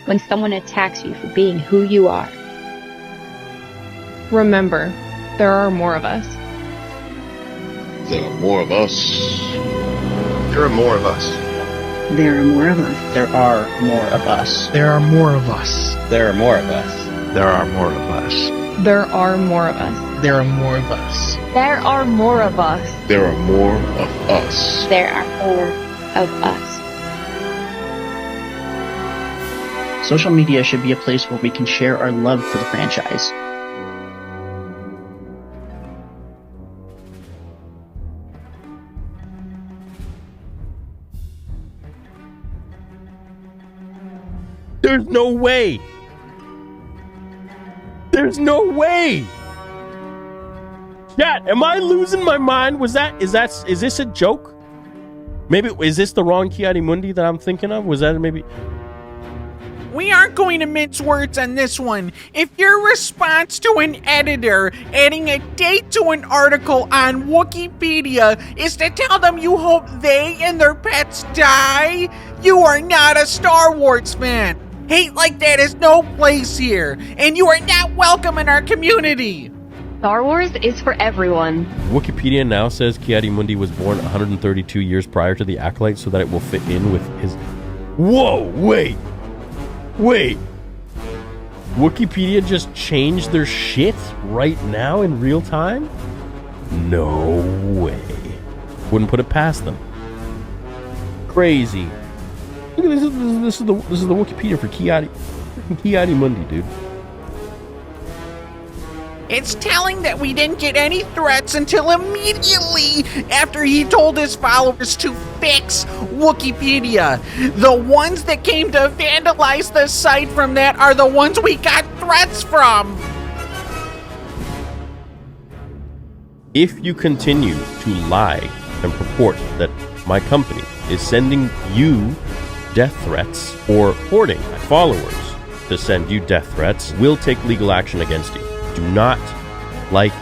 when someone attacks you for being who you are. Remember, there are more of us. There are more of us. There are more of us. There are more of us. There are more of us. There are more of us. There are more of us. There are more of us. There are more of us. There are more of us. There are more of us. There are more of us. There are more of us. Social media should be a place where we can share our love for the franchise. There's no way. There's no way. Chat, am I losing my mind? Is this a joke? Maybe, is this the wrong Ki-Adi-Mundi that I'm thinking of? Was that maybe... We aren't going to mince words on this one. If your response to an editor adding a date to an article on Wikipedia is to tell them you hope they and their pets die, you are not a Star Wars fan. Hate like that has no place here, and you are not welcome in our community. Star Wars is for everyone. Wikipedia now says Ki-Adi-Mundi was born 132 years prior to the Acolyte so that it will fit in with his... Whoa, wait. Wikipedia just changed their shit right now in real time? No way. Wouldn't put it past them. Crazy. Look at this is the Wikipedia for Ki-Adi-Mundi, dude. It's telling that we didn't get any threats until immediately after he told his followers to fix Wikipedia. The ones that came to vandalize the site from that are the ones we got threats from. If you continue to lie and purport that my company is sending you death threats or hoarding followers to send you death threats, we'll take legal action against you. Do not like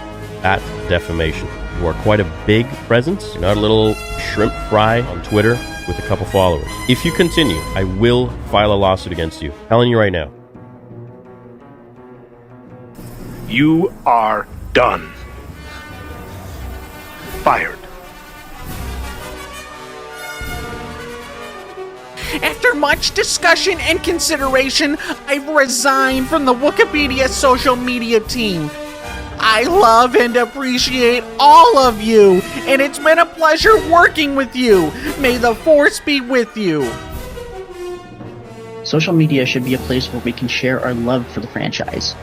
that defamation. You are quite a big presence. You're not a little shrimp fry on Twitter with a couple followers. If you continue, I will file a lawsuit against you. Telling you right now. You are done. Fired. After much discussion and consideration, I've resigned from the Wikipedia social media team. I love and appreciate all of you, and it's been a pleasure working with you. May the Force be with you. Social media should be a place where we can share our love for the franchise.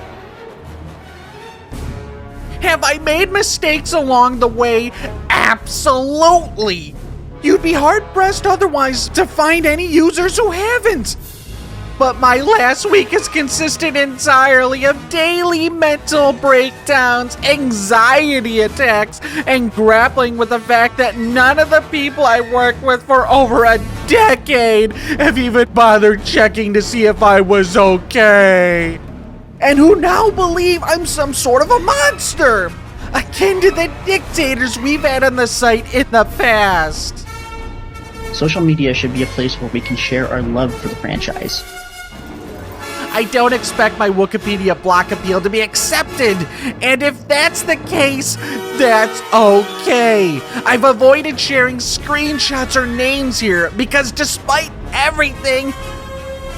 Have I made mistakes along the way? Absolutely! You'd be hard-pressed otherwise to find any users who haven't. But my last week has consisted entirely of daily mental breakdowns, anxiety attacks, and grappling with the fact that none of the people I worked with for over a decade have even bothered checking to see if I was okay. And who now believe I'm some sort of a monster, akin to the dictators we've had on the site in the past. Social media should be a place where we can share our love for the franchise. I don't expect my Wikipedia block appeal to be accepted, and if that's the case, that's okay. I've avoided sharing screenshots or names here because despite everything,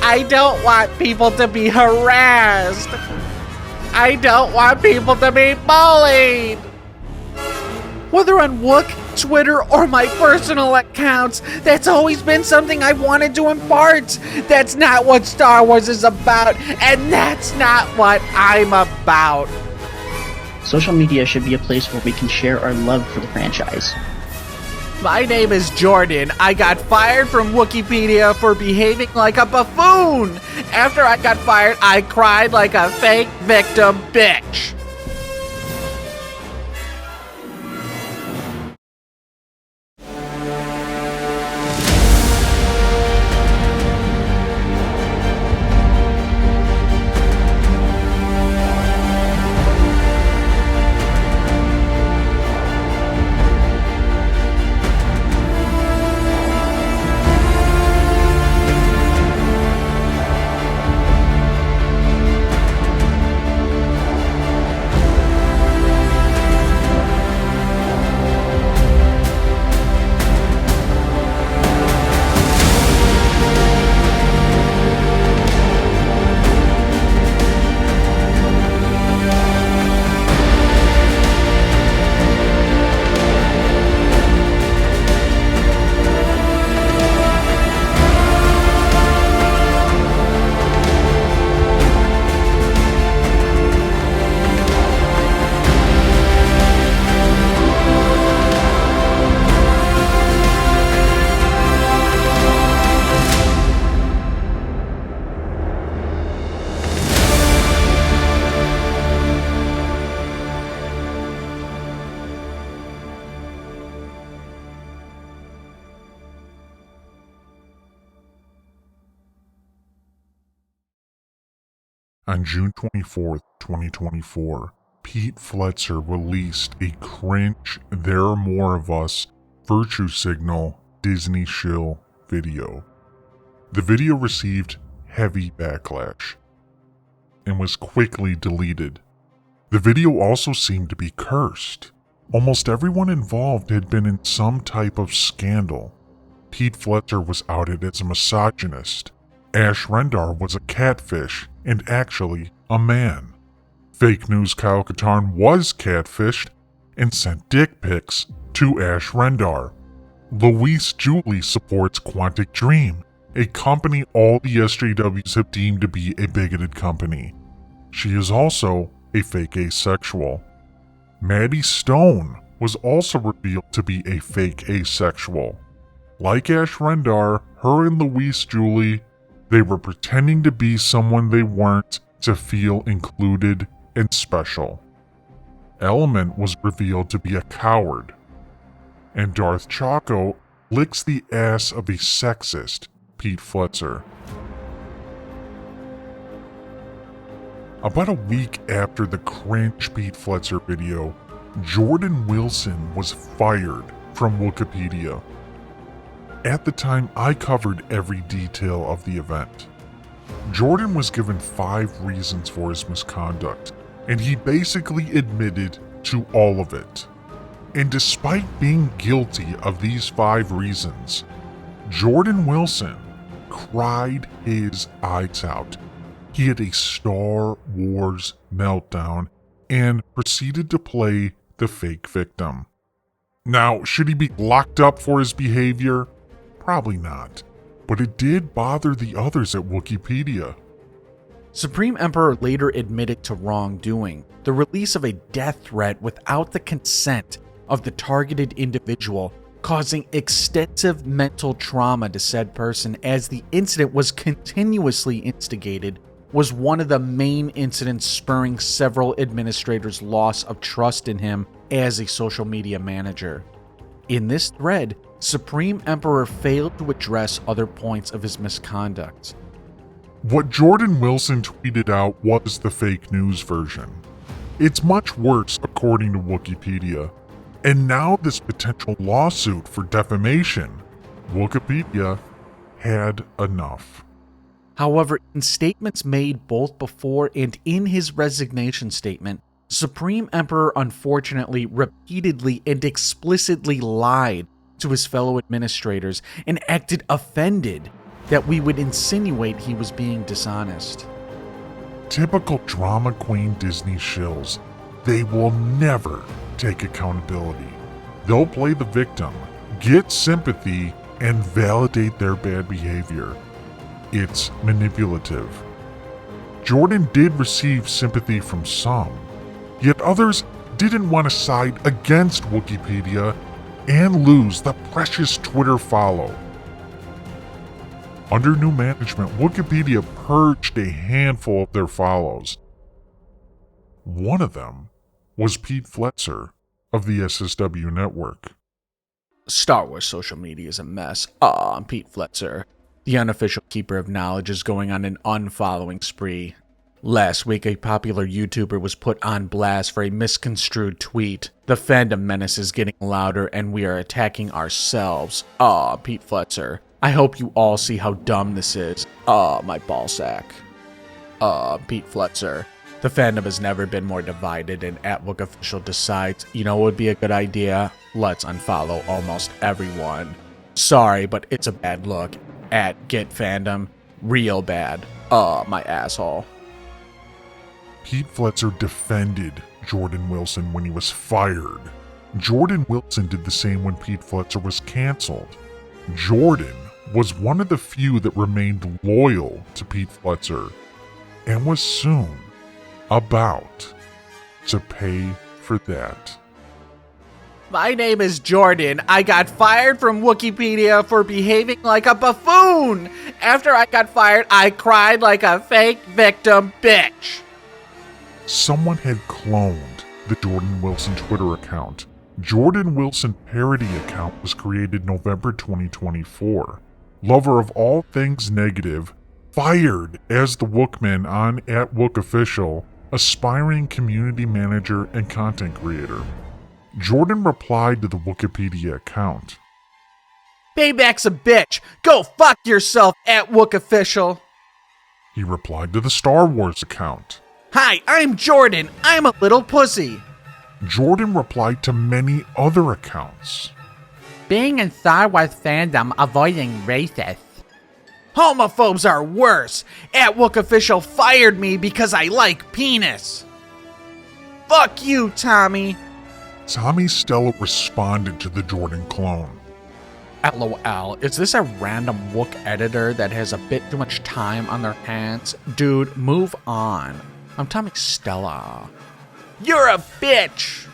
I don't want people to be harassed. I don't want people to be bullied. Whether on Wook, Twitter, or my personal accounts, that's always been something I wanted to impart. That's not what Star Wars is about, and that's not what I'm about. Social media should be a place where we can share our love for the franchise. My name is Jordan. I got fired from Wikipedia for behaving like a buffoon. After I got fired, I cried like a fake victim bitch. On June 24th, 2024, Pete Fletcher released a cringe "There Are More of Us" virtue signal Disney shill video. The video received heavy backlash and was quickly deleted. The video also seemed to be cursed. Almost everyone involved had been in some type of scandal. Pete Fletcher was outed as a misogynist. Ash Rendar was a catfish and actually a man. Fake news Kyle Katarn was catfished and sent dick pics to Ash Rendar. Louise Julie supports Quantic Dream, a company all the SJWs have deemed to be a bigoted company. She is also a fake asexual. Maddie Stone was also revealed to be a fake asexual. Like Ash Rendar, her and Louise Julie, they were pretending to be someone they weren't to feel included and special. Element was revealed to be a coward. And Darth Chaco licks the ass of a sexist, Pete Fletcher. About a week after the cringe Pete Fletcher video, Jordan Wilson was fired from Wikipedia. At the time, I covered every detail of the event. Jordan was given 5 reasons for his misconduct, and he basically admitted to all of it. And despite being guilty of these 5 reasons, Jordan Wilson cried his eyes out. He had a Star Wars meltdown and proceeded to play the fake victim. Now, should he be locked up for his behavior? Probably not, but it did bother the others at Wookieepedia. Supreme Emperor later admitted to wrongdoing, the release of a death threat without the consent of the targeted individual, causing extensive mental trauma to said person as the incident was continuously instigated, was one of the main incidents spurring several administrators' loss of trust in him as a social media manager. In this thread, Supreme Emperor failed to address other points of his misconduct. What Jordan Wilson tweeted out was the fake news version. It's much worse according to Wikipedia. And now this potential lawsuit for defamation, Wikipedia had enough. However, in statements made both before and in his resignation statement, Supreme Emperor unfortunately repeatedly and explicitly lied to his fellow administrators and acted offended that we would insinuate he was being dishonest. Typical drama queen Disney shills. They will never take accountability. They'll play the victim, get sympathy, and validate their bad behavior. It's manipulative. Jordan did receive sympathy from some, yet others didn't want to side against Wikipedia and lose the precious Twitter follow. Under new management, Wikipedia purged a handful of their follows. One of them was Pete Fletcher of the SSW network. Star Wars social media is a mess. I'm Pete Fletcher. The unofficial keeper of knowledge is going on an unfollowing spree. Last week, a popular YouTuber was put on blast for a misconstrued tweet. The fandom menace is getting louder and we are attacking ourselves. Pete Fletcher. I hope you all see how dumb this is. My ballsack. Pete Fletcher. The fandom has never been more divided, and Atwook Official decides, you know what would be a good idea? Let's unfollow almost everyone. Sorry, but it's a bad look. At Get Fandom. Real bad. My asshole. Pete Fletcher defended Jordan Wilson when he was fired. Jordan Wilson did the same when Pete Fletcher was canceled. Jordan was one of the few that remained loyal to Pete Fletcher and was soon about to pay for that. My name is Jordan. I got fired from Wikipedia for behaving like a buffoon. After I got fired, I cried like a fake victim bitch. Someone had cloned the Jordan Wilson Twitter account. Jordan Wilson Parody account was created November 2024. Lover of all things negative, fired as the Wookman on @WookOfficial, aspiring community manager and content creator. Jordan replied to the Wikipedia account. Payback's a bitch. Go fuck yourself @WookOfficial. He replied to the Star Wars account. Hi, I'm Jordan. I'm a little pussy. Jordan replied to many other accounts. Being in Star Wars fandom, avoiding racist. Homophobes are worse. @WookOfficial fired me because I like penis. Fuck you, Tommy. Tommy Stella responded to the Jordan clone. LOL, is this a random Wook editor that has a bit too much time on their hands? Dude, move on. I'm Tommy Stella. You're a bitch!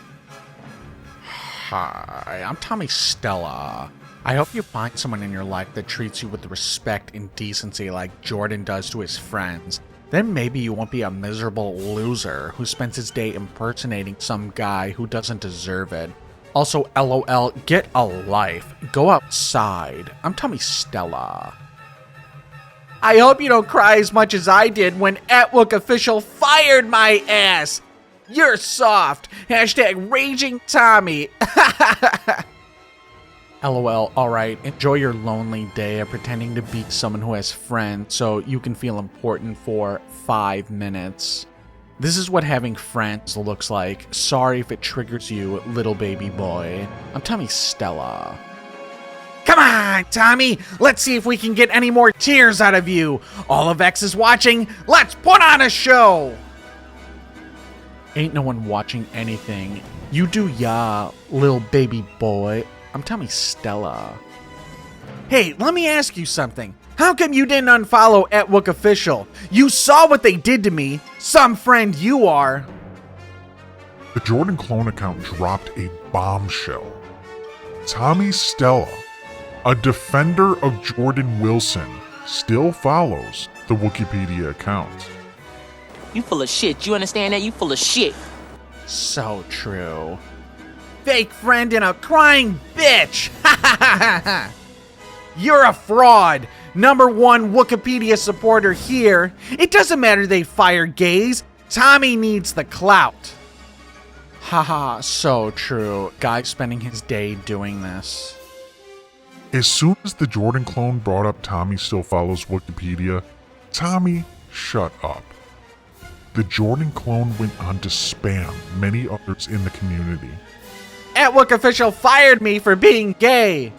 Hi, I'm Tommy Stella. I hope you find someone in your life that treats you with respect and decency like Jordan does to his friends. Then maybe you won't be a miserable loser who spends his day impersonating some guy who doesn't deserve it. Also, LOL, get a life. Go outside. I'm Tommy Stella. I hope you don't cry as much as I did when @WookOfficial fired my ass. You're soft. Hashtag Raging Tommy. LOL, alright, enjoy your lonely day of pretending to be someone who has friends so you can feel important for 5 minutes. This is what having friends looks like. Sorry if it triggers you, little baby boy. I'm Tommy Stella. Come on, Tommy! Let's see if we can get any more tears out of you. All of X is watching. Let's put on a show! Ain't no one watching anything. You do ya, little baby boy. I'm Tommy Stella. Hey, let me ask you something. How come you didn't unfollow @WookOfficial? You saw what they did to me. Some friend you are. The Jordan clone account dropped a bombshell. Tommy Stella, a defender of Jordan Wilson, still follows the Wikipedia account. You full of shit. You understand that? You full of shit. So true. Fake friend and a crying bitch. You're a fraud. #1 Wikipedia supporter here. It doesn't matter they fire gays. Tommy needs the clout. Haha, so true. Guy spending his day doing this. As soon as the Jordan clone brought up Tommy still follows Wikipedia, Tommy shut up. The Jordan clone went on to spam many others in the community. @WookOfficial fired me for being gay.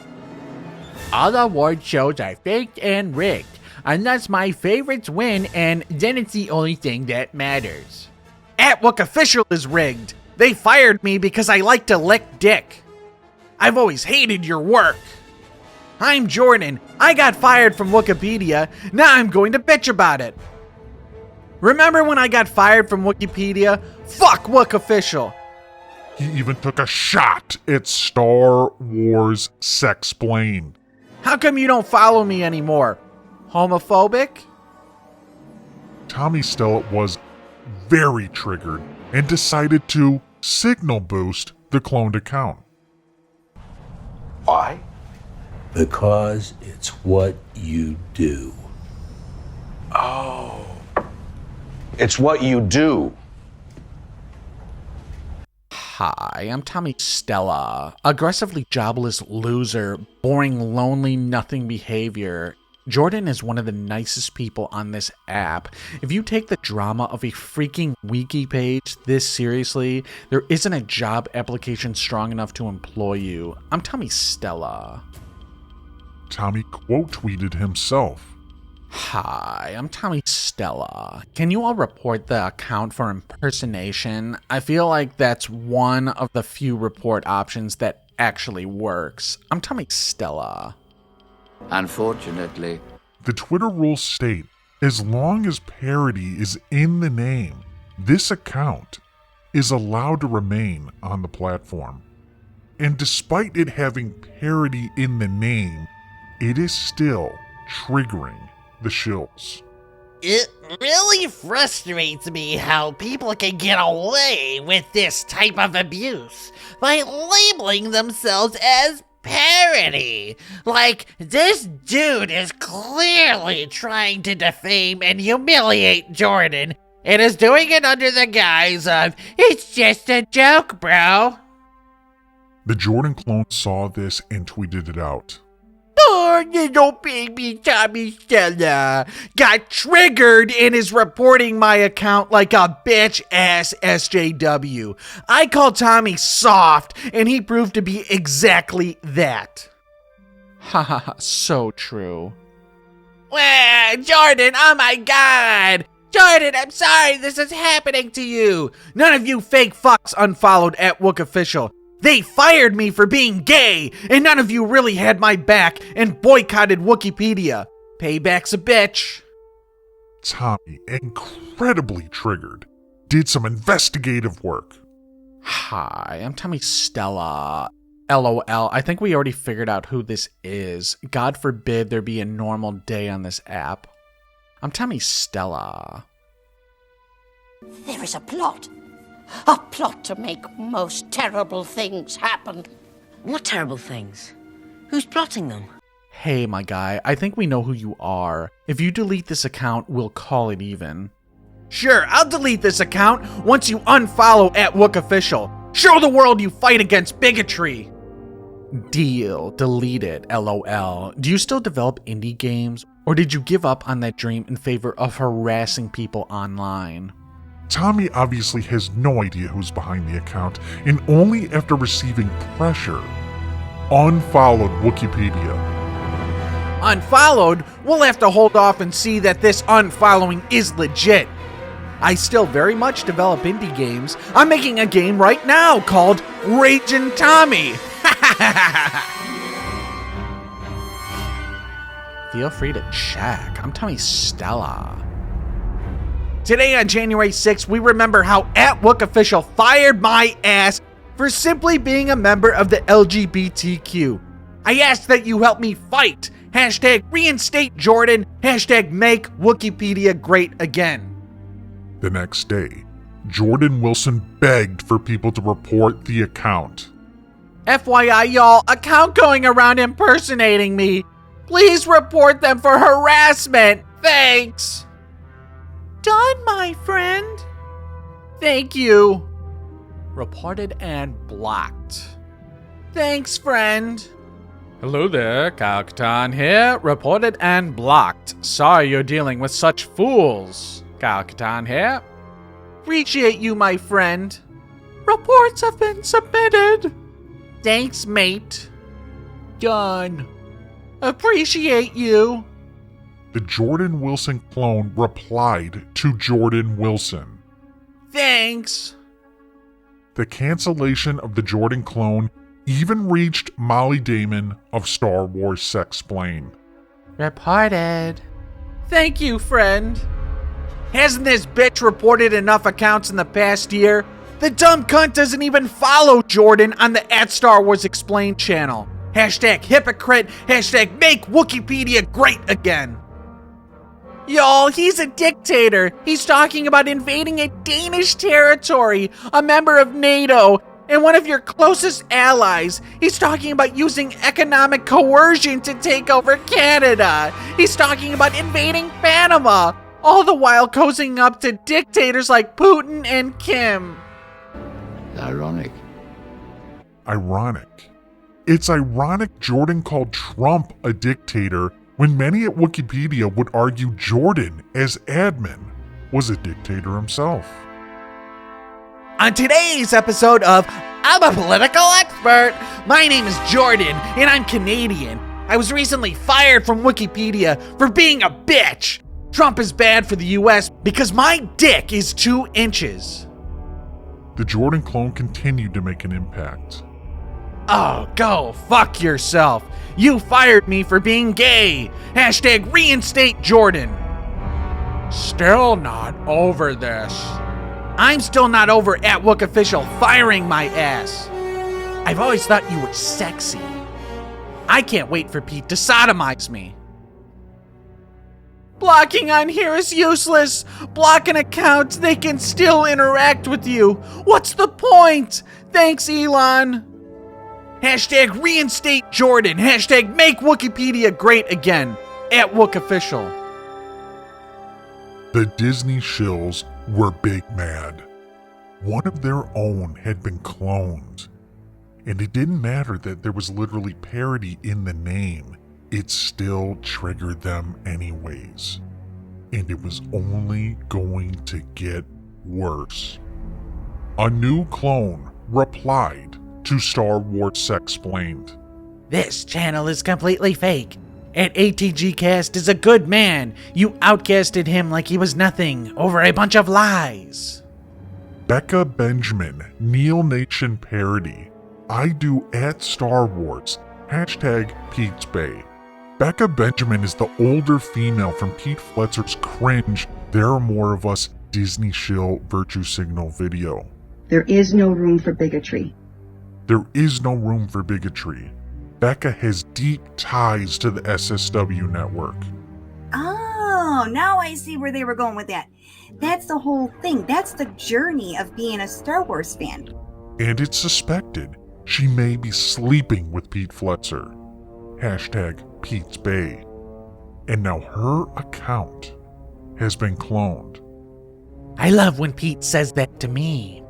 All award shows are faked and rigged, unless my favorites win, and then it's the only thing that matters. @WookOfficial is rigged. They fired me because I like to lick dick. I've always hated your work. I'm Jordan. I got fired from Wikipedia. Now I'm going to bitch about it. Remember when I got fired from Wikipedia? Fuck WookOfficial. He even took a shot at Star Wars Sexplain. How come you don't follow me anymore? Homophobic? Tommy Stella was very triggered and decided to signal boost the cloned account. Why? Because it's what you do. Oh. It's what you do. Hi, I'm Tommy Stella. Aggressively jobless loser, boring, lonely, nothing behavior. Jordan is one of the nicest people on this app. If you take the drama of a freaking wiki page this seriously, there isn't a job application strong enough to employ you. I'm Tommy Stella. Tommy quote tweeted himself. Hi, I'm Tommy Stella. Can you all report the account for impersonation? I feel like that's one of the few report options that actually works. I'm Tommy Stella. Unfortunately. The Twitter rules state, as long as parody is in the name, this account is allowed to remain on the platform. And despite it having parody in the name, it is still triggering the shills. It really frustrates me how people can get away with this type of abuse by labeling themselves as parody. Like, this dude is clearly trying to defame and humiliate Jordan, and is doing it under the guise of, it's just a joke, bro. The Jordan clone saw this and tweeted it out. Poor little baby Tommy Stella got triggered and is reporting my account like a bitch-ass SJW. I called Tommy soft, and he proved to be exactly that. Ha ha ha, so true. Well, Jordan, oh my god! Jordan, I'm sorry this is happening to you! None of you fake fucks unfollowed at Wookieeofficial. They fired me for being gay, and none of you really had my back and boycotted Wikipedia. Payback's a bitch. Tommy, incredibly triggered, did some investigative work. Hi, I'm Tommy Stella. LOL, I think we already figured out who this is. God forbid there be a normal day on this app. I'm Tommy Stella. There is a plot. A plot to make most terrible things happen. What terrible things? Who's plotting them? Hey, my guy, I think we know who you are. If you delete this account, we'll call it even. Sure, I'll delete this account once you unfollow at Wookieeofficial. Show the world you fight against bigotry. Deal. Delete it, LOL. Do you still develop indie games? Or did you give up on that dream in favor of harassing people online? Tommy obviously has no idea who's behind the account, and only after receiving pressure, unfollowed Wikipedia. Unfollowed? We'll have to hold off and see that this unfollowing is legit. I still very much develop indie games. I'm making a game right now called Ragin' Tommy. Feel free to check. I'm Tommy Stella. Today on January 6th, we remember how @Wookieeofficial fired my ass for simply being a member of the LGBTQ. I ask that you help me fight. #reinstate Jordan. #make Wookieepedia great again. The next day, Jordan Wilson begged for people to report the account. FYI, y'all, account going around impersonating me. Please report them for harassment. Thanks. Done, my friend. Thank you. Reported and blocked. Thanks, friend. Hello there, Calcton here. Reported and blocked. Sorry you're dealing with such fools. Calcton here. Appreciate you, my friend. Reports have been submitted. Thanks, mate. Done. Appreciate you. The Jordan Wilson clone replied to Jordan Wilson. Thanks. The cancellation of the Jordan clone even reached Molly Damon of Star Wars Sexplain. Reported. Thank you, friend. Hasn't this bitch reported enough accounts in the past year? The dumb cunt doesn't even follow Jordan on the @StarWarsExplained channel. #hypocrite. #make Wookieepedia great again. Y'all, he's a dictator. He's talking about invading a Danish territory, a member of NATO, and one of your closest allies. He's talking about using economic coercion to take over Canada. He's talking about invading Panama, all the while cozying up to dictators like Putin and Kim. Ironic. It's ironic Jordan called Trump a dictator when many at Wikipedia would argue Jordan, as admin, was a dictator himself. On today's episode of I'm a Political Expert, my name is Jordan, and I'm Canadian. I was recently fired from Wikipedia for being a bitch. Trump is bad for the US because my dick is 2 inches. The Jordan clone continued to make an impact. Oh, go fuck yourself. You fired me for being gay. #reinstate Jordan. Still not over this. I'm still not over @Wookieeofficial firing my ass. I've always thought you were sexy. I can't wait for Pete to sodomize me. Blocking on here is useless. Block an account, they can still interact with you. What's the point? Thanks, Elon. Hashtag reinstate Jordan. Hashtag make Wikipedia great again. At Wookieofficial. The Disney shills were big mad. One of their own had been cloned. And it didn't matter that there was literally parody in the name. It still triggered them anyways. And it was only going to get worse. A new clone replied to Star Wars Sexplained. This channel is completely fake. And ATGcast is a good man. You outcasted him like he was nothing over a bunch of lies. Becca Benjamin, Neil Nation Parody. I do at Star Wars. Hashtag Pete's Bay. Becca Benjamin is the older female from Pete Fletzer's cringe There Are More of Us Disney Shill virtue signal video. There is no room for bigotry. There is no room for bigotry. Becca has deep ties to the SSW network. Oh, now I see where they were going with that. That's the whole thing. That's the journey of being a Star Wars fan. And it's suspected she may be sleeping with Pete Fletzer. Hashtag Pete's Bay. And now her account has been cloned. I love when Pete says that to me.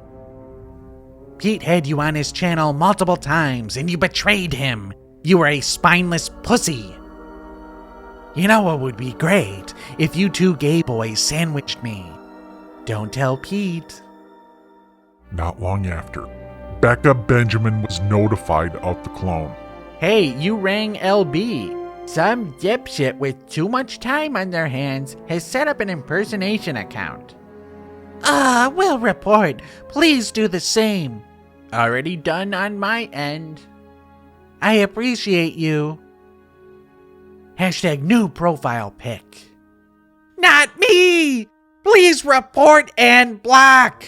Pete had you on his channel multiple times and you betrayed him. You were a spineless pussy. You know what would be great? If you two gay boys sandwiched me. Don't tell Pete. Not long after, Becca Benjamin was notified of the clone. Hey, you rang LB. Some dipshit with too much time on their hands has set up an impersonation account. We'll report. Please do the same. Already done on my end. I appreciate you. Hashtag new profile pic. Not me! Please report and block!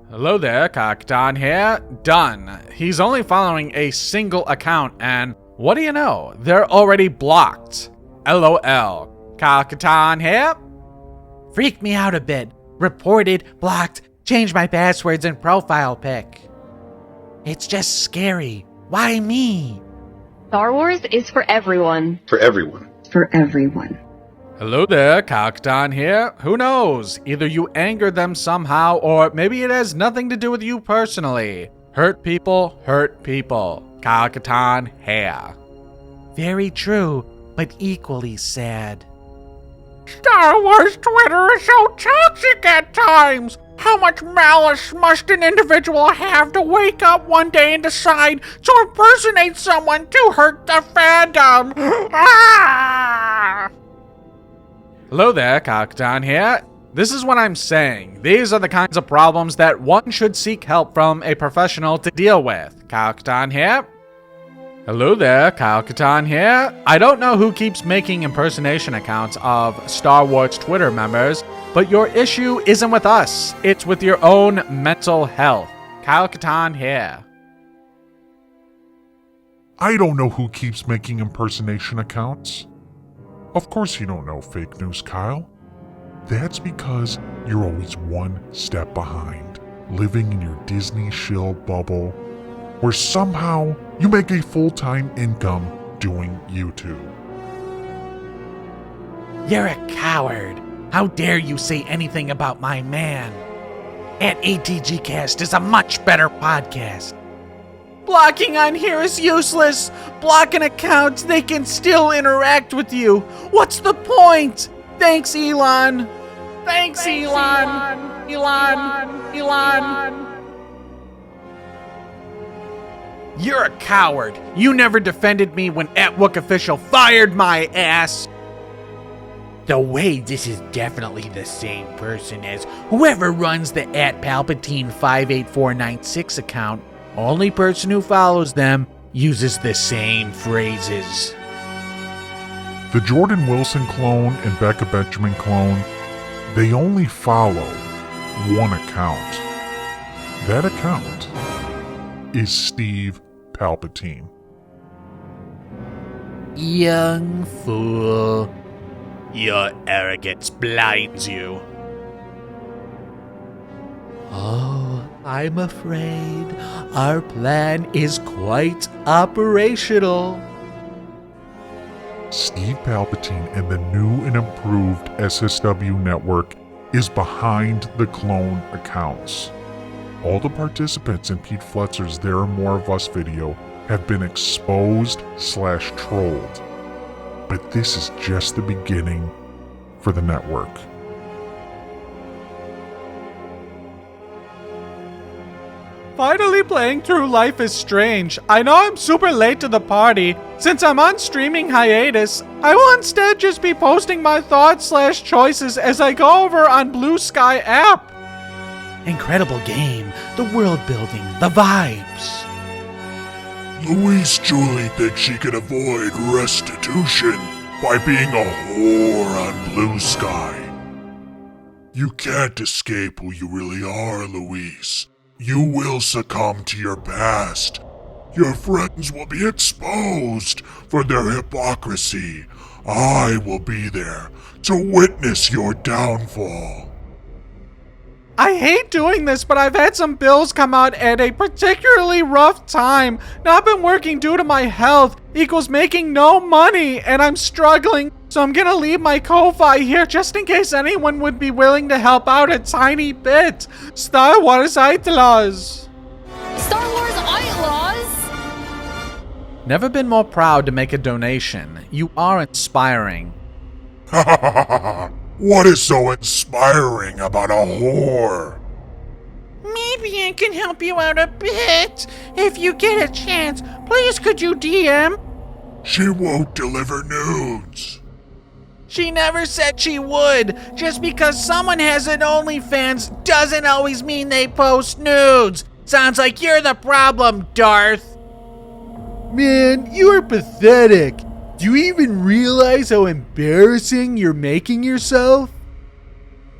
Hello there, Cocton here. Done. He's only following a single account, and what do you know? They're already blocked. LOL. Cocton here. Freaked me out a bit. Reported, blocked, changed my passwords and profile pic. It's just scary. Why me? Star Wars is for everyone. For everyone. For everyone. Hello there, Cocton here. Who knows? Either you angered them somehow, or maybe it has nothing to do with you personally. Hurt people, Cocton here. Very true, but equally sad. Star Wars Twitter is so toxic at times. How much malice must an individual have to wake up one day and decide to impersonate someone to hurt the fandom? Ah! Hello there, Cocton here. This is what I'm saying. These are the kinds of problems that one should seek help from a professional to deal with. Cocton here. Hello there, Cocton here. I don't know who keeps making impersonation accounts of Star Wars Twitter members, but your issue isn't with us. It's with your own mental health. Cocton here. I don't know who keeps making impersonation accounts. Of course you don't know, fake news Kyle. That's because you're always one step behind, living in your Disney shill bubble, where somehow you make a full-time income doing YouTube. You're a coward. How dare you say anything about my man? At ATGcast is a much better podcast. Blocking on here is useless. Block an account, they can still interact with you. What's the point? Thanks, Elon. Thanks, Elon. Elon. You're a coward. You never defended me when @Wookieeofficial fired my ass. The way this is definitely the same person as whoever runs the @Palpatine 58496 account. Only person who follows them uses the same phrases. The Jordan Wilson clone and Becca Benjamin clone, they only follow one account. That account is Steve Palpatine. Young fool. Your arrogance blinds you. Oh, I'm afraid our plan is quite operational. Steve Palpatine and the new and improved SSW network is behind the clone accounts. All the participants in Pete Fletzer's There Are More of Us video have been exposed/trolled. But this is just the beginning for the network. Finally playing through Life is Strange. I know I'm super late to the party. Since I'm on streaming hiatus, I will instead just be posting my thoughts/choices as I go over on Blue Sky app. Incredible game, the world building, the vibes. Louise Julie thinks she can avoid restitution by being a whore on Blue Sky. You can't escape who you really are, Louise. You will succumb to your past. Your friends will be exposed for their hypocrisy. I will be there to witness your downfall. I hate doing this, but I've had some bills come out at a particularly rough time. Not been working due to my health equals making no money, and I'm struggling, so I'm gonna leave my Ko-Fi here just in case anyone would be willing to help out a tiny bit. Star Wars Outlaws. Star Wars Outlaws? Never been more proud to make a donation. You are inspiring. What is so inspiring about a whore? Maybe I can help you out a bit. If you get a chance, please could you DM? She won't deliver nudes. She never said she would. Just because someone has an OnlyFans doesn't always mean they post nudes. Sounds like you're the problem, Darth. Man, you are pathetic. Do you even realize how embarrassing you're making yourself?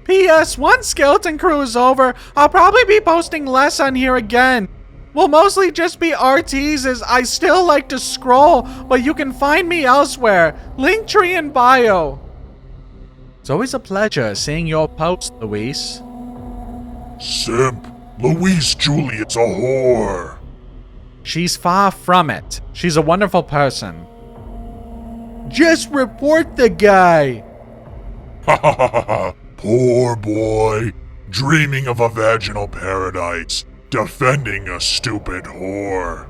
P.S. Once Skeleton Crew is over, I'll probably be posting less on here again. Will mostly just be RTs as I still like to scroll, but you can find me elsewhere. Linktree in bio. It's always a pleasure seeing your post, Louise. Simp, Louise Julie is a whore. She's far from it. She's a wonderful person. Just report the guy. Ha ha ha ha. Poor boy, dreaming of a vaginal paradise, defending a stupid whore.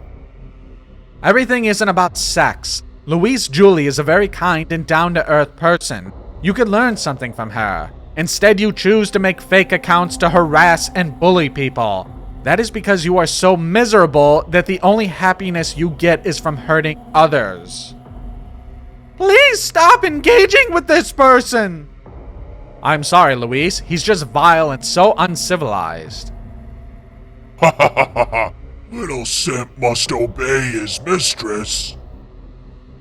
Everything isn't about sex. Louise Julie is a very kind and down-to-earth person. You could learn something from her. Instead, you choose to make fake accounts to harass and bully people. That is because you are so miserable that the only happiness you get is from hurting others. Please stop engaging with this person! I'm sorry, Louise. He's just vile and so uncivilized. Ha ha ha ha ha! Little simp must obey his mistress.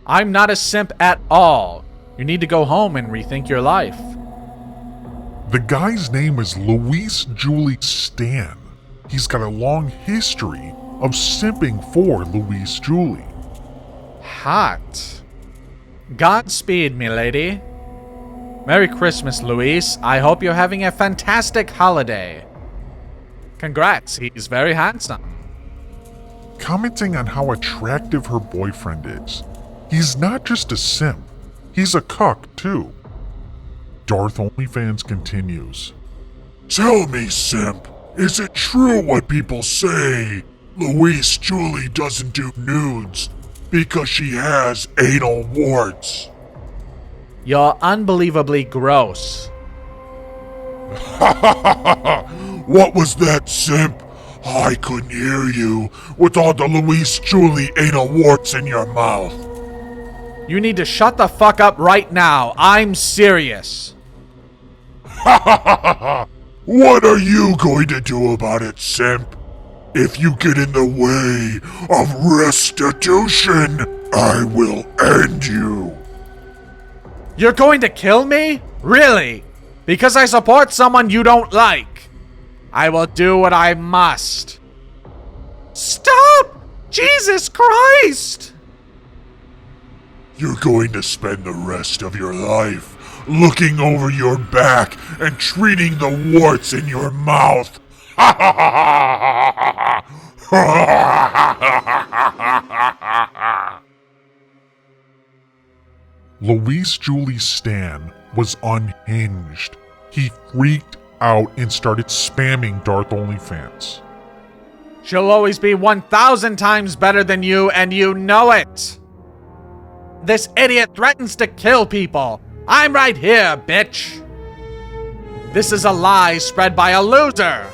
I'm not a simp at all. You need to go home and rethink your life. The guy's name is Louise Julie Stan. He's got a long history of simping for Louise Julie. Hot. Godspeed, milady. Merry Christmas, Louise. I hope you're having a fantastic holiday. Congrats, he's very handsome. Commenting on how attractive her boyfriend is. He's not just a simp, he's a cuck too. Darth OnlyFans continues. Tell me, simp, is it true what people say? Louise Julie doesn't do nudes because she has anal warts. You're unbelievably gross. What was that, simp? I couldn't hear you with all the Louise Julie anal warts in your mouth. You need to shut the fuck up right now. I'm serious. What are you going to do about it, simp? If you get in the way of restitution, I will end you. You're going to kill me? Really? Because I support someone you don't like. I will do what I must. Stop! Jesus Christ! You're going to spend the rest of your life looking over your back and treating the warts in your mouth. Luis Julie Stan was unhinged. He freaked out and started spamming Darth OnlyFans. She'll always be 1,000 times better than you, and you know it. This idiot threatens to kill people. I'm right here, bitch. This is a lie spread by a loser.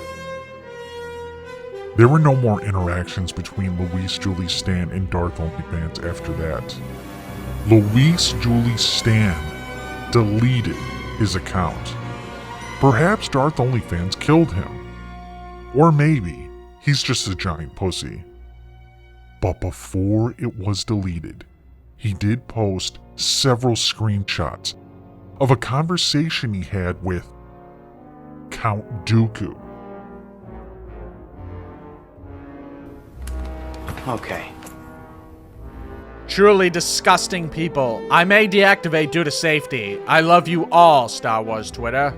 There were no more interactions between Luis Julie Stan and Darth OnlyFans after that. Luis Julie Stan deleted his account. Perhaps Darth OnlyFans killed him. Or maybe he's just a giant pussy. But before it was deleted, he did post several screenshots of a conversation he had with Count Dooku. Okay. Truly disgusting people. I may deactivate due to safety. I love you all, Star Wars Twitter.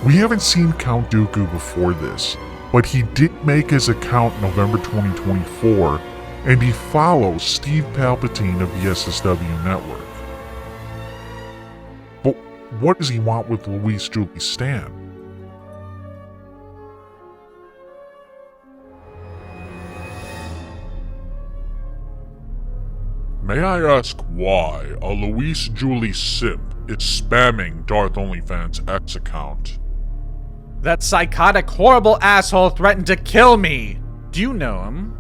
We haven't seen Count Dooku before this, but he did make his account November 2024, and he follows Steve Palpatine of the SSW Network. But what does he want with Luis Julie Stan? May I ask why a Luis Julie Simp is spamming Darth OnlyFans' X account? That psychotic, horrible asshole threatened to kill me. Do you know him?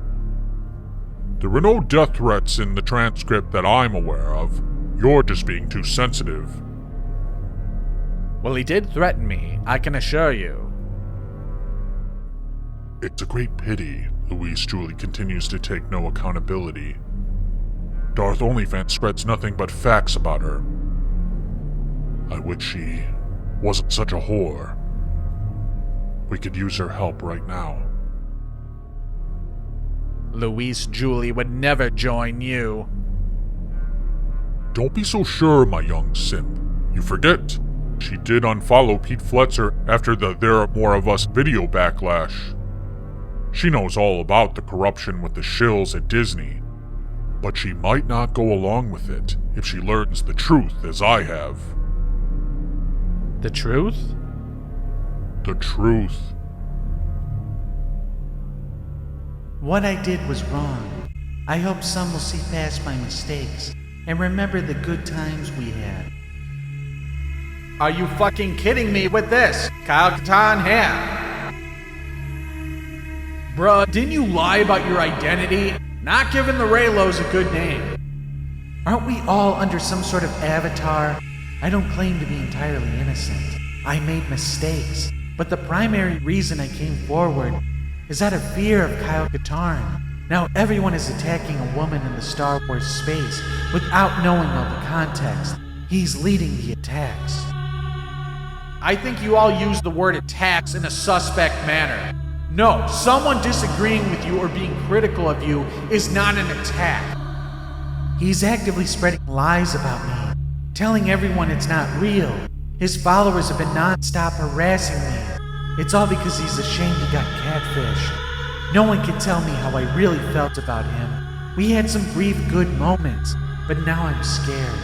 There were no death threats in the transcript that I'm aware of. You're just being too sensitive. Well, he did threaten me, I can assure you. It's a great pity Luis Julie continues to take no accountability. Darth OnlyFans spreads nothing but facts about her. I wish she wasn't such a whore. We could use her help right now. Luis Julie would never join you. Don't be so sure, my young simp. You forget, she did unfollow Pete Fletcher after the There Are More of Us video backlash. She knows all about the corruption with the shills at Disney. But she might not go along with it if she learns the truth as I have. The truth? The truth. What I did was wrong. I hope some will see past my mistakes and remember the good times we had. Are you fucking kidding me with this? Kyle Katarn here. Bruh, didn't you lie about your identity? Not giving the Raylos a good name. Aren't we all under some sort of avatar? I don't claim to be entirely innocent. I made mistakes, but the primary reason I came forward is out of fear of Kyle Katarn. Now everyone is attacking a woman in the Star Wars space without knowing all the context. He's leading the attacks. I think you all use the word attacks in a suspect manner. No, someone disagreeing with you or being critical of you is not an attack. He's actively spreading lies about me, telling everyone it's not real. His followers have been non-stop harassing me. It's all because he's ashamed he got catfished. No one can tell me how I really felt about him. We had some brief good moments, but now I'm scared.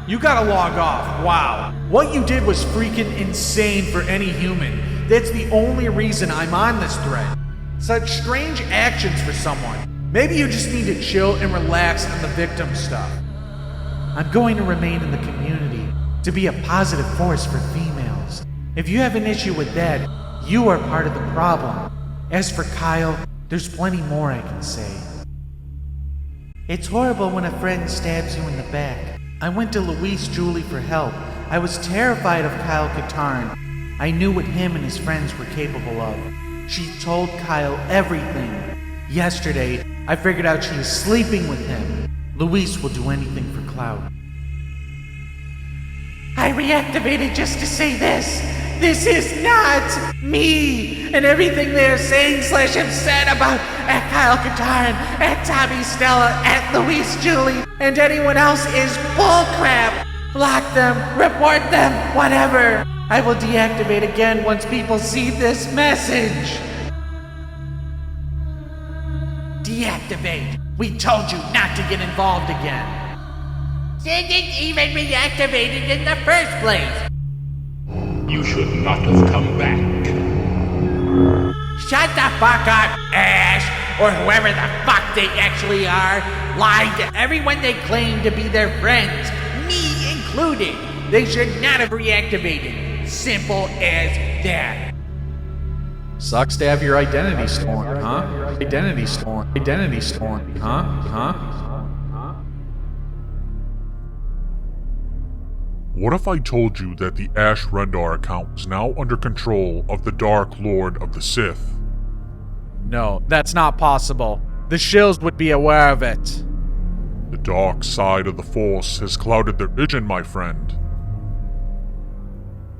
You gotta log off, wow. What you did was freaking insane for any human. That's the only reason I'm on this thread. Such strange actions for someone. Maybe you just need to chill and relax on the victim stuff. I'm going to remain in the community to be a positive force for females. If you have an issue with that, you are part of the problem. As for Kyle, there's plenty more I can say. It's horrible when a friend stabs you in the back. I went to Luis Julie for help. I was terrified of Kyle Katarn. I knew what him and his friends were capable of. She told Kyle everything. Yesterday, I figured out she is sleeping with him. Luis will do anything for clout. I reactivated just to say this. This is not me. And everything they're saying / have said about at Kyle Katarn, at Tommy Stella, at Luis Julie, and anyone else is bullcrap. Block them, report them, whatever. I will deactivate again once people see this message. Deactivate. We told you not to get involved again. Didn't even reactivate it in the first place. You should not have come back. Shut the fuck up, Ash, or whoever the fuck they actually are. Lied to everyone they claim to be their friends, me included. They should not have reactivated. Simple as that. Sucks to have your identity stolen, huh? Identity stolen, huh? What if I told you that the Ash Rendar account was now under control of the Dark Lord of the Sith? No, that's not possible. The shills would be aware of it. The dark side of the Force has clouded their vision, my friend.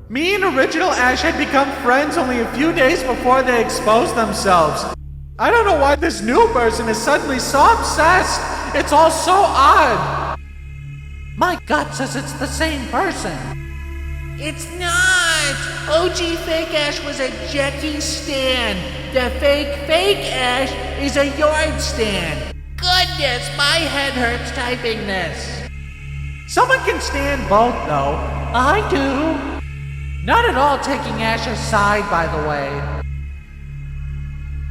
Me and Original Ash had become friends only a few days before they exposed themselves. I don't know why this new person is suddenly so obsessed. It's all so odd. My gut says it's the same person. It's not! OG Fake Ash was a Jackie stan. The fake Ash is a Yard stan. Goodness, my head hurts typing this. Someone can stand both, though. I do. Not at all taking Ash's side, by the way.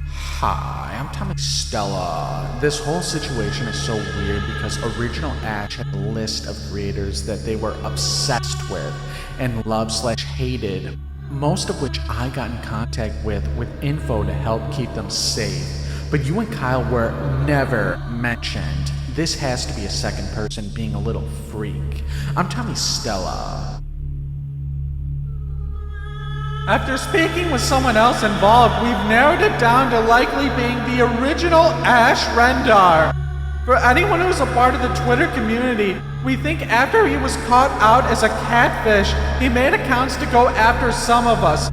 Hi, I'm Tommy Stella. This whole situation is so weird because Original Ash had a list of creators that they were obsessed with and loved/hated, most of which I got in contact with info to help keep them safe. But you and Kyle were never mentioned. This has to be a second person being a little freak. I'm Tommy Stella. After speaking with someone else involved, we've narrowed it down to likely being the original Ash Rendar. For anyone who's a part of the Twitter community, we think after he was caught out as a catfish, he made accounts to go after some of us.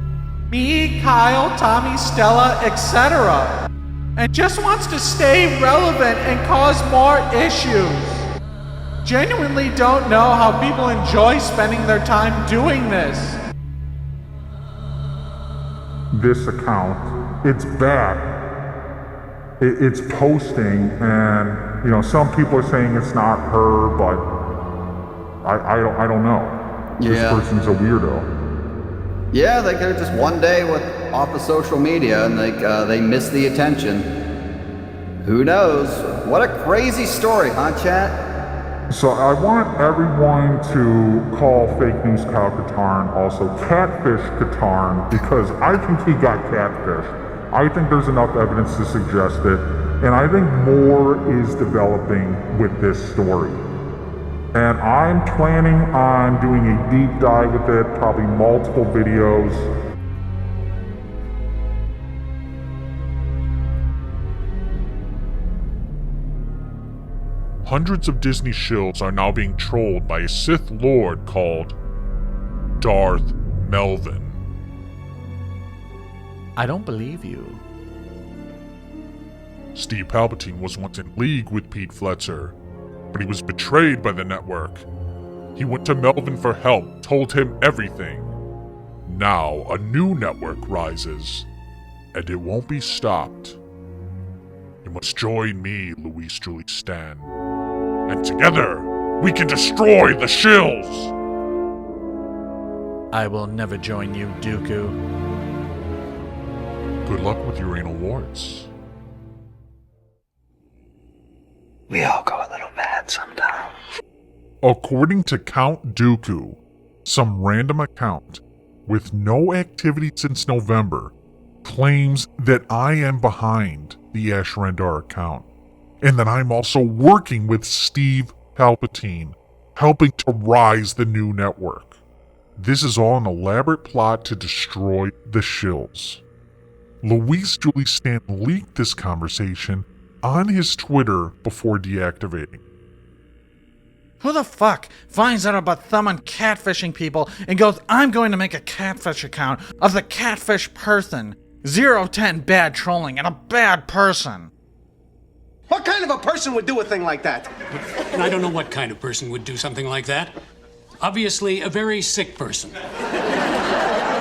Me, Kyle, Tommy, Stella, etc. And just wants to stay relevant and cause more issues. Genuinely don't know how people enjoy spending their time doing this. This account, it's bad. It's posting, and some people are saying it's not her, but I don't know. Yeah. This person's a weirdo. Yeah, they could have just one day off of social media and they missed the attention. Who knows? What a crazy story, huh, chat? So I want everyone to call fake news Kyle Katarn also Catfish Katarn, because I think he got catfished. I think there's enough evidence to suggest it, and I think more is developing with this story. And I'm planning on doing a deep dive with it, probably multiple videos. Hundreds of Disney shills are now being trolled by a Sith Lord called Darth Melvin. I don't believe you. Steve Palpatine was once in league with Pete Fletcher, but he was betrayed by the network. He went to Melvin for help, told him everything. Now a new network rises, and it won't be stopped. You must join me, Louise Julie Stan. And together, we can destroy the shills! I will never join you, Dooku. Good luck with your anal warts. We all go a little mad sometimes. According to Count Dooku, some random account with no activity since November claims that I am behind the Ash Rendar account, and that I'm also working with Steve Palpatine, helping to rise the new network. This is all an elaborate plot to destroy the shills. Louise Julie Stan leaked this conversation on his Twitter before deactivating. Who the fuck finds out about someone catfishing people and goes, I'm going to make a catfish account of the catfish person? 0-10 bad trolling and a bad person. What kind of a person would do a thing like that? And I don't know what kind of person would do something like that. Obviously, a very sick person.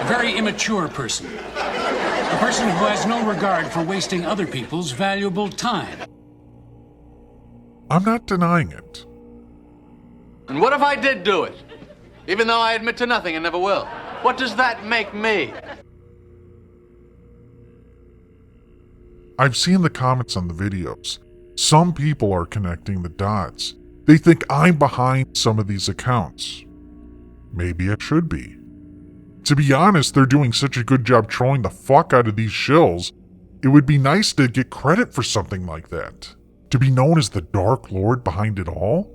very immature person. A person who has no regard for wasting other people's valuable time. I'm not denying it. And what if I did do it? Even though I admit to nothing and never will. What does that make me? I've seen the comments on the videos. Some people are connecting the dots. They think I'm behind some of these accounts. Maybe it should be. To be honest, they're doing such a good job trolling the fuck out of these shills. It would be nice to get credit for something like that. To be known as the Dark Lord behind it all?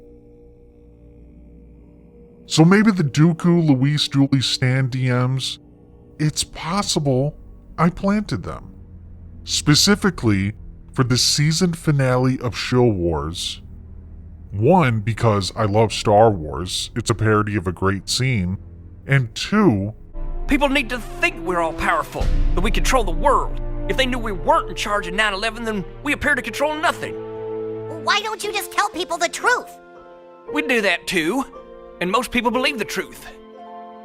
So maybe the Dooku, Luis, Julie, Stan DMs, it's possible I planted them. Specifically for the season finale of Shill Wars. One, because I love Star Wars, it's a parody of a great scene, and two, people need to think we're all powerful, that we control the world. If they knew we weren't in charge of 9/11, then we appear to control nothing. Why don't you just tell people the truth? We do that too, and most people believe the truth.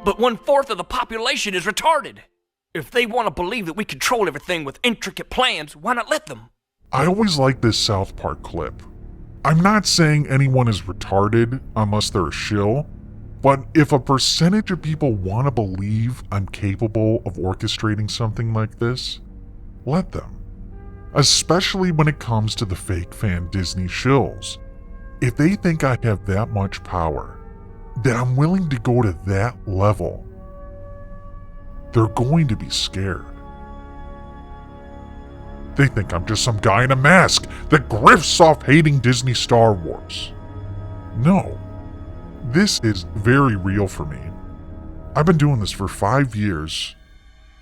But 1/4 of the population is retarded. If they want to believe that we control everything with intricate plans, why not let them? I always like this South Park clip. I'm not saying anyone is retarded unless they're a shill, but if a percentage of people want to believe I'm capable of orchestrating something like this, let them. Especially when it comes to the fake fan Disney shills. If they think I have that much power, that I'm willing to go to that level, they're going to be scared. They think I'm just some guy in a mask that grifts off hating Disney Star Wars. No, this is very real for me. I've been doing this for 5 years.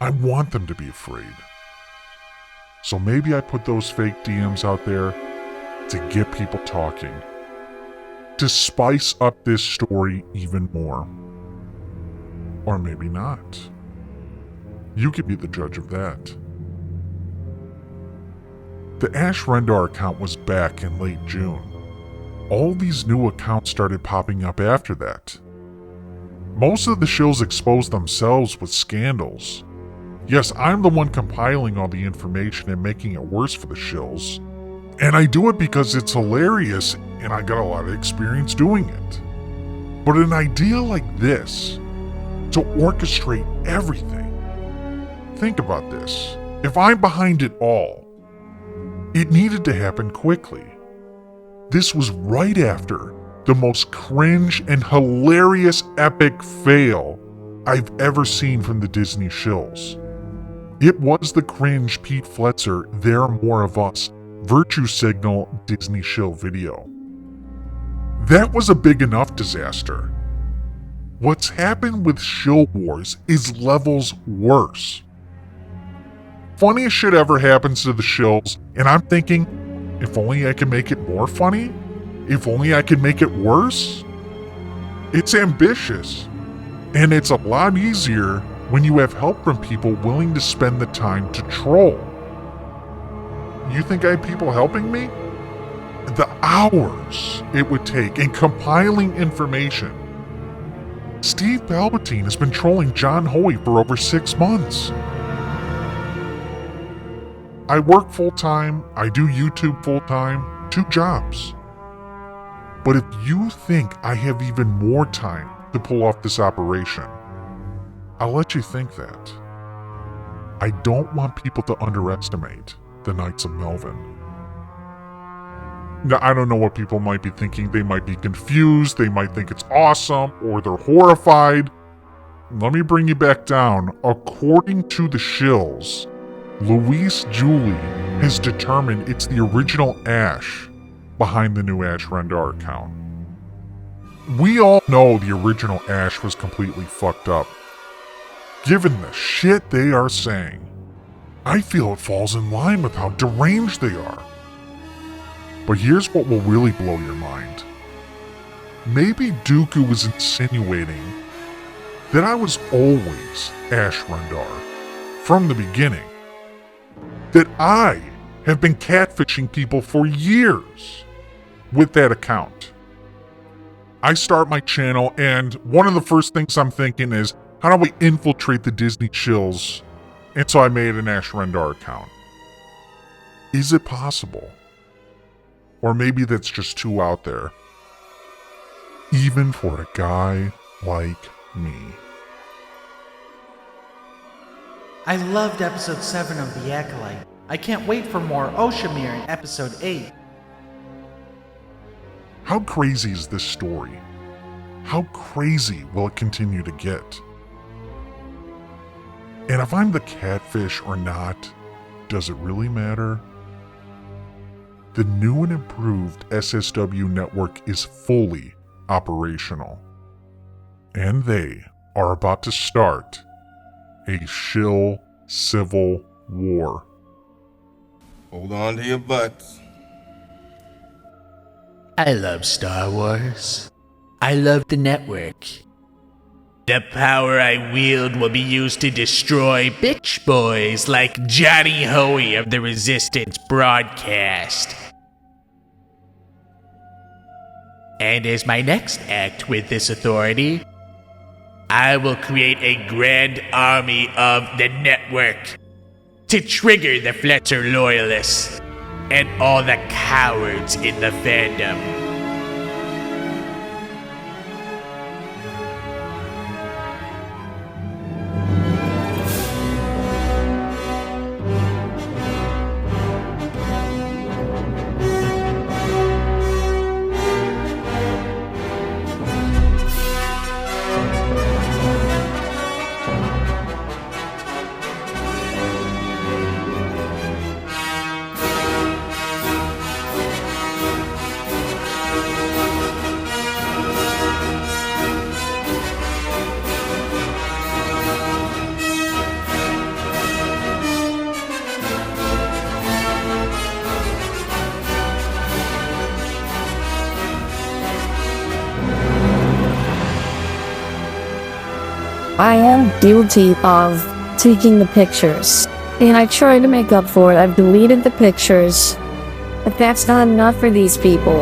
I want them to be afraid. So maybe I put those fake DMs out there to get people talking. To spice up this story even more. Or maybe not. You could be the judge of that. The Ash Rendar account was back in late June. All these new accounts started popping up after that. Most of the shills exposed themselves with scandals. Yes, I'm the one compiling all the information and making it worse for the shills. And I do it because it's hilarious and I got a lot of experience doing it. But an idea like this, to orchestrate everything. Think about this. If I'm behind it all, it needed to happen quickly. This was right after the most cringe and hilarious epic fail I've ever seen from the Disney shills. It was the cringe Pete Fletcher, There Are More of Us, virtue signal Disney shill video. That was a big enough disaster. What's happened with Shill Wars is levels worse. Funniest shit ever happens to the shills, and I'm thinking, if only I can make it more funny? If only I can make it worse? It's ambitious, and it's a lot easier when you have help from people willing to spend the time to troll. You think I have people helping me? The hours it would take in compiling information. Steve Palpatine has been trolling John Hoey for over 6 months. I work full-time, I do YouTube full-time, 2 jobs. But if you think I have even more time to pull off this operation, I'll let you think that. I don't want people to underestimate the Knights of Melvin. Now, I don't know what people might be thinking. They might be confused, they might think it's awesome, or they're horrified. Let me bring you back down. According to the shills, Luis Julie has determined it's the original Ash behind the new Ash Rendar account. We all know the original Ash was completely fucked up. Given the shit they are saying, I feel it falls in line with how deranged they are. But here's what will really blow your mind. Maybe Dooku was insinuating that I was always Ash Rendar from the beginning. That I have been catfishing people for years with that account. I start my channel and one of the first things I'm thinking is, How do I infiltrate the Disney shills? And so I made an Ash Rendar account. Is it possible? Or maybe that's just too out there. Even for a guy like me. I loved episode 7 of The Acolyte. I can't wait for more Oshamir in episode 8. How crazy is this story? How crazy will it continue to get? And if I'm the catfish or not, does it really matter? The new and improved SSW network is fully operational. And they are about to start a shill civil war. Hold on to your butts. I love Star Wars. I love the network. The power I wield will be used to destroy bitch boys like Johnny Hoey of the Resistance broadcast. And as my next act with this authority, I will create a grand army of the network to trigger the Fletcher loyalists and all the cowards in the fandom. I am guilty of taking the pictures, and I tried to make up for it. I've deleted the pictures, but that's not enough for these people.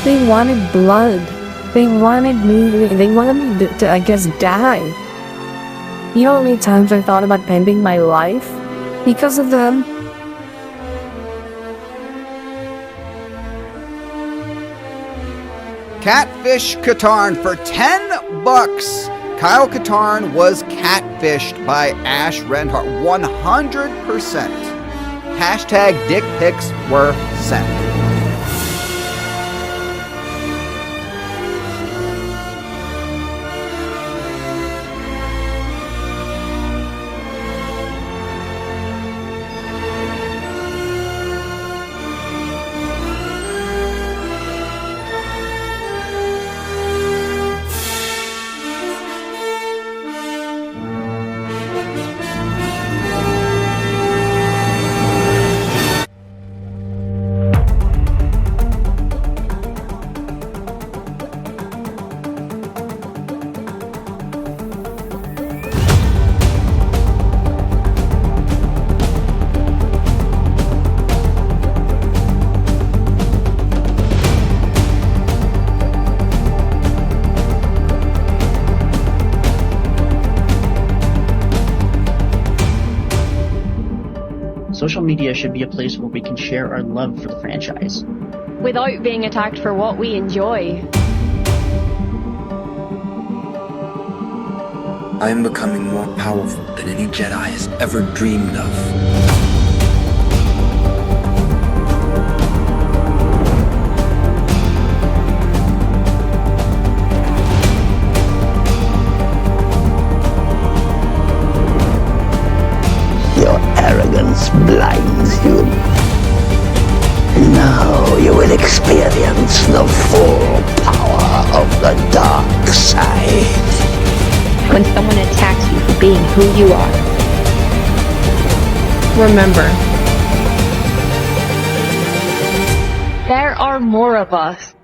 They wanted blood. They wanted me to, I guess, die. You know how many times I thought about ending my life because of them? Catfish Katarn for $10. Kyle Katarn was catfished by Ash Reinhardt 100%. Hashtag dick pics were sent. Social media should be a place where we can share our love for the franchise, without being attacked for what we enjoy. I am becoming more powerful than any Jedi has ever dreamed of. Arrogance blinds you. Now you will experience the full power of the dark side. When someone attacks you for being who you are, remember, there are more of us.